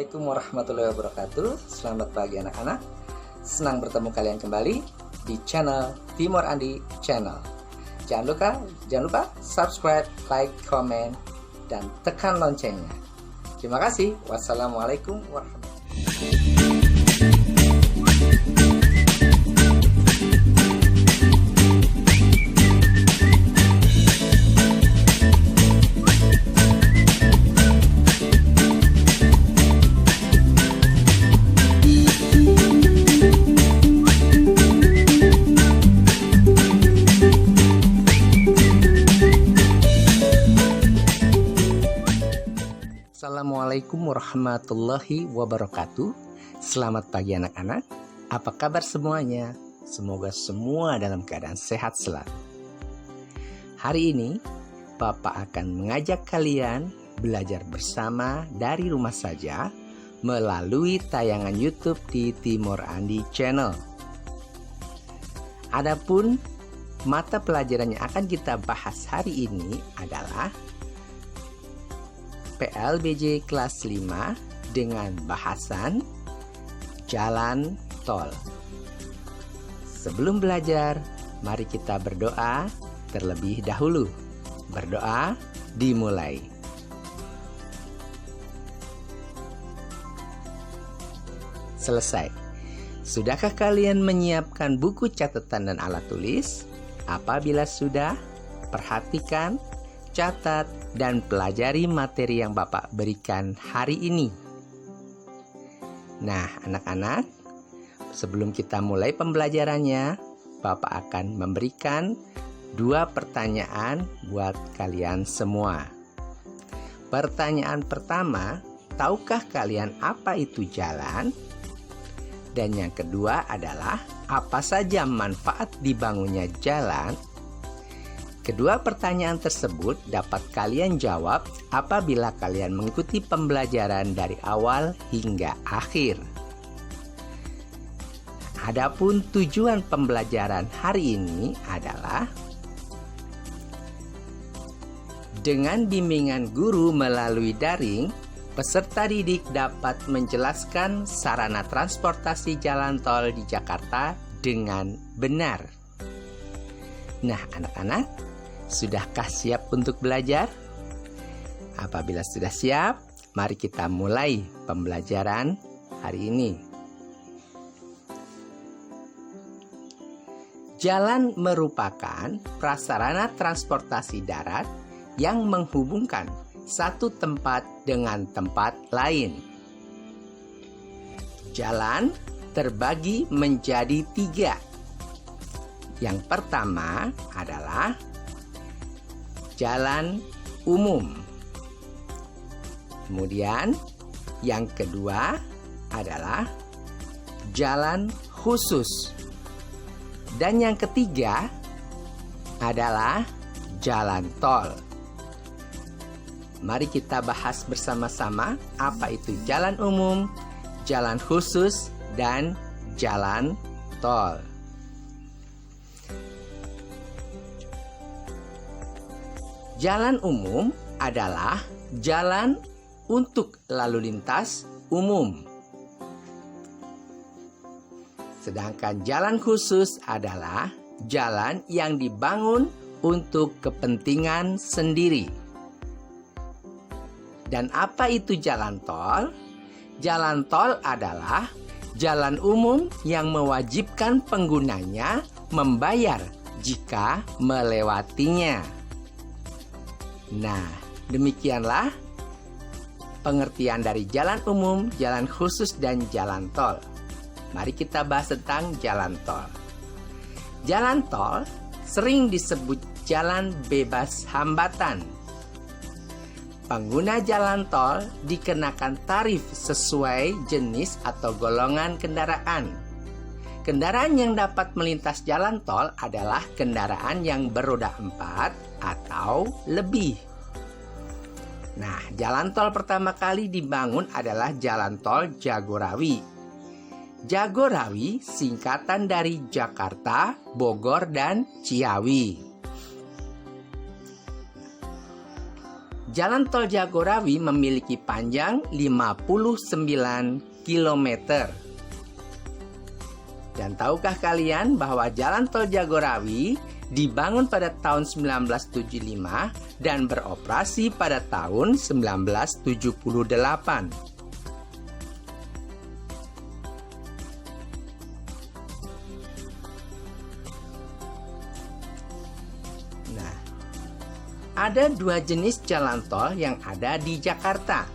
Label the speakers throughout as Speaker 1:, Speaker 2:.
Speaker 1: Assalamualaikum warahmatullahi wabarakatuh. Selamat pagi anak-anak. Senang bertemu kalian kembali di channel Timur Andi Channel. Jangan lupa subscribe, like, komen, dan tekan loncengnya. Terima kasih. Wassalamualaikum warahmatullahi wabarakatuh. Assalamualaikum warahmatullahi wabarakatuh. Selamat pagi anak-anak. Apa kabar semuanya? Semoga semua dalam keadaan sehat selalu. Hari ini Bapak akan mengajak kalian belajar bersama dari rumah saja melalui tayangan YouTube di Timur Andi Channel. Adapun mata pelajaran yang akan kita bahas hari ini adalah PLBJ kelas 5 dengan bahasan jalan tol. Sebelum belajar, mari kita berdoa terlebih dahulu. Berdoa dimulai. Selesai. Sudahkah kalian menyiapkan buku catatan dan alat tulis? Apabila sudah, perhatikan, catat, dan pelajari materi yang Bapak berikan hari ini. Nah, anak-anak, sebelum kita mulai pembelajarannya, Bapak akan memberikan 2 pertanyaan buat kalian semua. Pertanyaan pertama, tahukah kalian apa itu jalan? Dan yang kedua adalah, apa saja manfaat dibangunnya jalan? Kedua pertanyaan tersebut dapat kalian jawab apabila kalian mengikuti pembelajaran dari awal hingga akhir. Adapun tujuan pembelajaran hari ini adalah dengan bimbingan guru melalui daring, peserta didik dapat menjelaskan sarana transportasi jalan tol di Jakarta dengan benar. Nah, anak-anak, sudahkah siap untuk belajar? Apabila sudah siap, mari kita mulai pembelajaran hari ini. Jalan merupakan prasarana transportasi darat yang menghubungkan satu tempat dengan tempat lain. Jalan terbagi menjadi 3. Yang pertama adalah jalan umum. Kemudian yang kedua adalah jalan khusus. Dan yang ketiga adalah jalan tol. Mari kita bahas bersama-sama apa itu jalan umum, jalan khusus, dan jalan tol. Jalan umum adalah jalan untuk lalu lintas umum. Sedangkan jalan khusus adalah jalan yang dibangun untuk kepentingan sendiri. Dan apa itu jalan tol? Jalan tol adalah jalan umum yang mewajibkan penggunanya membayar jika melewatinya. Nah, demikianlah pengertian dari jalan umum, jalan khusus, dan jalan tol. Mari kita bahas tentang jalan tol. Jalan tol sering disebut jalan bebas hambatan. Pengguna jalan tol dikenakan tarif sesuai jenis atau golongan kendaraan. Kendaraan yang dapat melintas jalan tol adalah kendaraan yang beroda 4 atau lebih. Nah, jalan tol pertama kali dibangun adalah jalan tol Jagorawi. Jagorawi singkatan dari Jakarta, Bogor, dan Ciawi. Jalan tol Jagorawi memiliki panjang 59 km. Dan tahukah kalian bahwa Jalan tol Jagorawi dibangun pada tahun 1975 dan beroperasi pada tahun 1978. Nah, ada dua jenis jalan tol yang ada di Jakarta.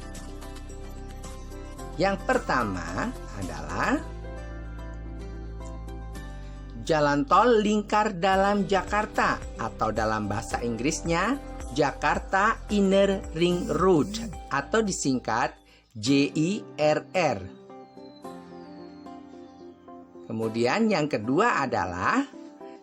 Speaker 1: Yang pertama adalah Jalan tol lingkar dalam Jakarta atau dalam bahasa Inggrisnya Jakarta Inner Ring Road atau disingkat JIRR. Kemudian yang kedua adalah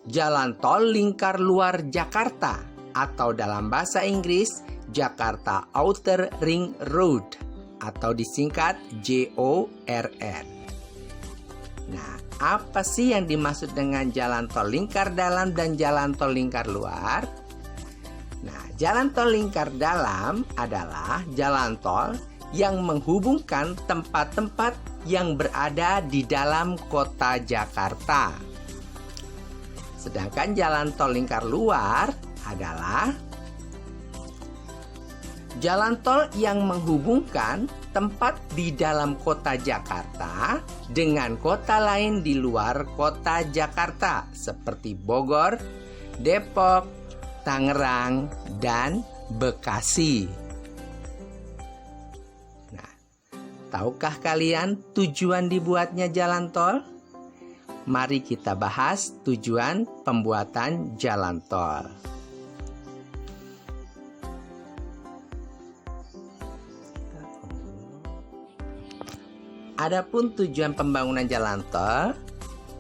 Speaker 1: Jalan tol lingkar luar Jakarta atau dalam bahasa Inggris Jakarta Outer Ring Road atau disingkat JORR. Nah, apa sih yang dimaksud dengan jalan tol lingkar dalam dan jalan tol lingkar luar? Nah, jalan tol lingkar dalam adalah jalan tol yang menghubungkan tempat-tempat yang berada di dalam kota Jakarta. Sedangkan jalan tol lingkar luar adalah jalan tol yang menghubungkan tempat di dalam kota Jakarta dengan kota lain di luar kota Jakarta seperti Bogor, Depok, Tangerang, dan Bekasi. Nah, tahukah kalian tujuan dibuatnya jalan tol? Mari kita bahas tujuan pembuatan jalan tol. Adapun tujuan pembangunan jalan tol,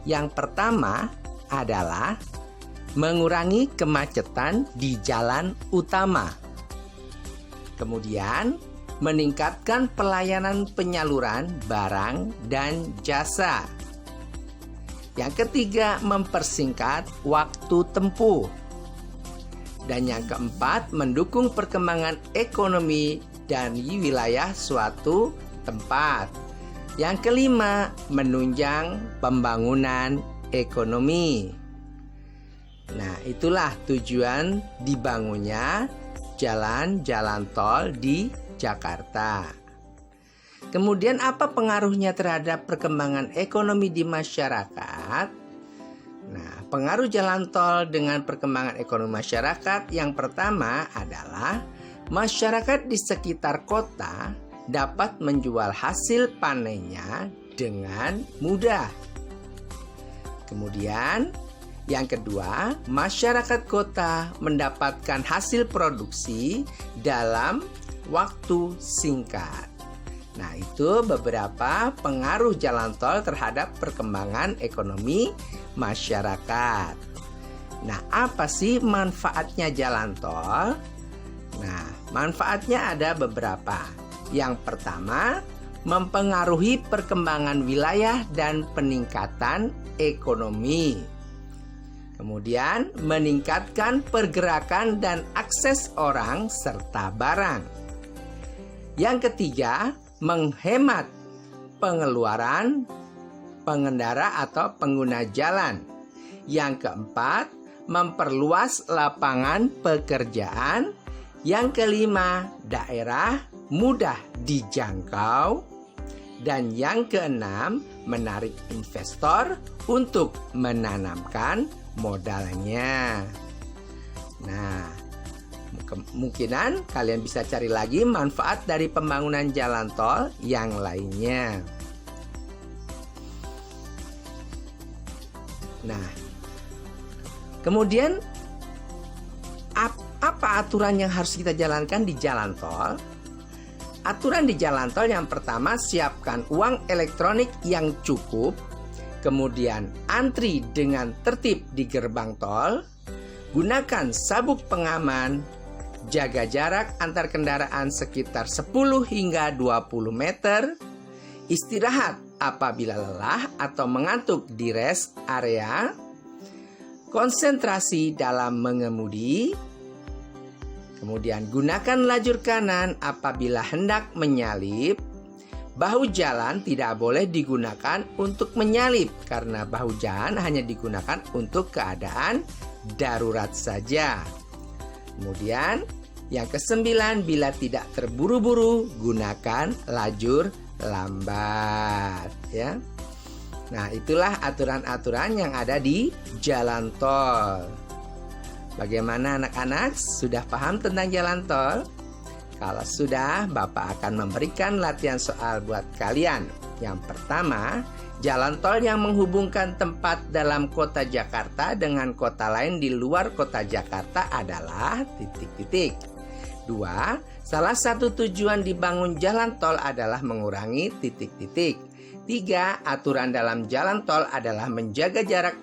Speaker 1: yang pertama adalah mengurangi kemacetan di jalan utama. Kemudian, meningkatkan pelayanan penyaluran barang dan jasa. Yang ketiga, mempersingkat waktu tempuh. Dan yang keempat, mendukung perkembangan ekonomi dan wilayah suatu tempat. Yang kelima, menunjang pembangunan ekonomi. Nah, itulah tujuan dibangunnya jalan-jalan tol di Jakarta. Kemudian apa pengaruhnya terhadap perkembangan ekonomi di masyarakat? Nah, pengaruh jalan tol dengan perkembangan ekonomi masyarakat yang pertama adalah masyarakat di sekitar kota dapat menjual hasil panennya dengan mudah. Kemudian, yang kedua, masyarakat kota mendapatkan hasil produksi dalam waktu singkat. Nah, itu beberapa pengaruh jalan tol terhadap perkembangan ekonomi masyarakat. Nah, apa sih manfaatnya jalan tol? Nah, manfaatnya ada beberapa. Yang pertama, mempengaruhi perkembangan wilayah dan peningkatan ekonomi. Kemudian, meningkatkan pergerakan dan akses orang serta barang. Yang ketiga, menghemat pengeluaran pengendara atau pengguna jalan. Yang keempat, memperluas lapangan pekerjaan. Yang kelima, daerah mudah dijangkau. Dan yang keenam, menarik investor untuk menanamkan modalnya. Nah, kemungkinan kalian bisa cari lagi manfaat dari pembangunan jalan tol yang lainnya. Nah, kemudian apa aturan yang harus kita jalankan di jalan tol? Aturan di jalan tol yang pertama, siapkan uang elektronik yang cukup. Kemudian antri dengan tertib di gerbang tol. Gunakan sabuk pengaman. Jaga jarak antar kendaraan sekitar 10 hingga 20 meter. Istirahat apabila lelah atau mengantuk di rest area. Konsentrasi dalam mengemudi. Kemudian gunakan lajur kanan apabila hendak menyalip. Bahu jalan tidak boleh digunakan untuk menyalip karena bahu jalan hanya digunakan untuk keadaan darurat saja. Kemudian yang ke-9, bila tidak terburu-buru gunakan lajur lambat ya. Nah, itulah aturan-aturan yang ada di jalan tol. Bagaimana anak-anak? Sudah paham tentang jalan tol? Kalau sudah, Bapak akan memberikan latihan soal buat kalian. Yang pertama, jalan tol yang menghubungkan tempat dalam kota Jakarta dengan kota lain di luar kota Jakarta adalah titik-titik. 2. Salah satu tujuan dibangun jalan tol adalah mengurangi titik-titik. 3. Aturan dalam jalan tol adalah menjaga jarak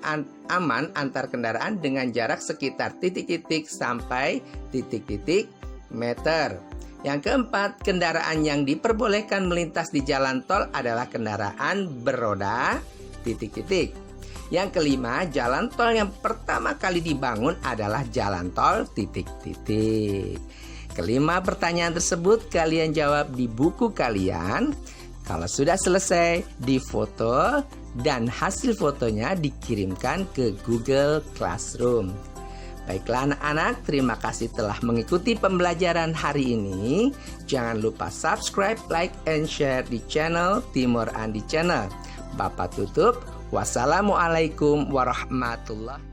Speaker 1: aman antar kendaraan dengan jarak sekitar titik-titik sampai titik-titik meter. Yang keempat, kendaraan yang diperbolehkan melintas di jalan tol adalah kendaraan beroda titik-titik. Yang kelima, jalan tol yang pertama kali dibangun adalah jalan tol titik-titik. Kelima pertanyaan tersebut kalian jawab di buku kalian. Kalau sudah selesai, difoto dan hasil fotonya dikirimkan ke Google Classroom. Baiklah anak-anak, terima kasih telah mengikuti pembelajaran hari ini. Jangan lupa subscribe, like, and share di channel Timur Andi Channel. Bapak tutup. Wassalamualaikum warahmatullahi wabarakatuh.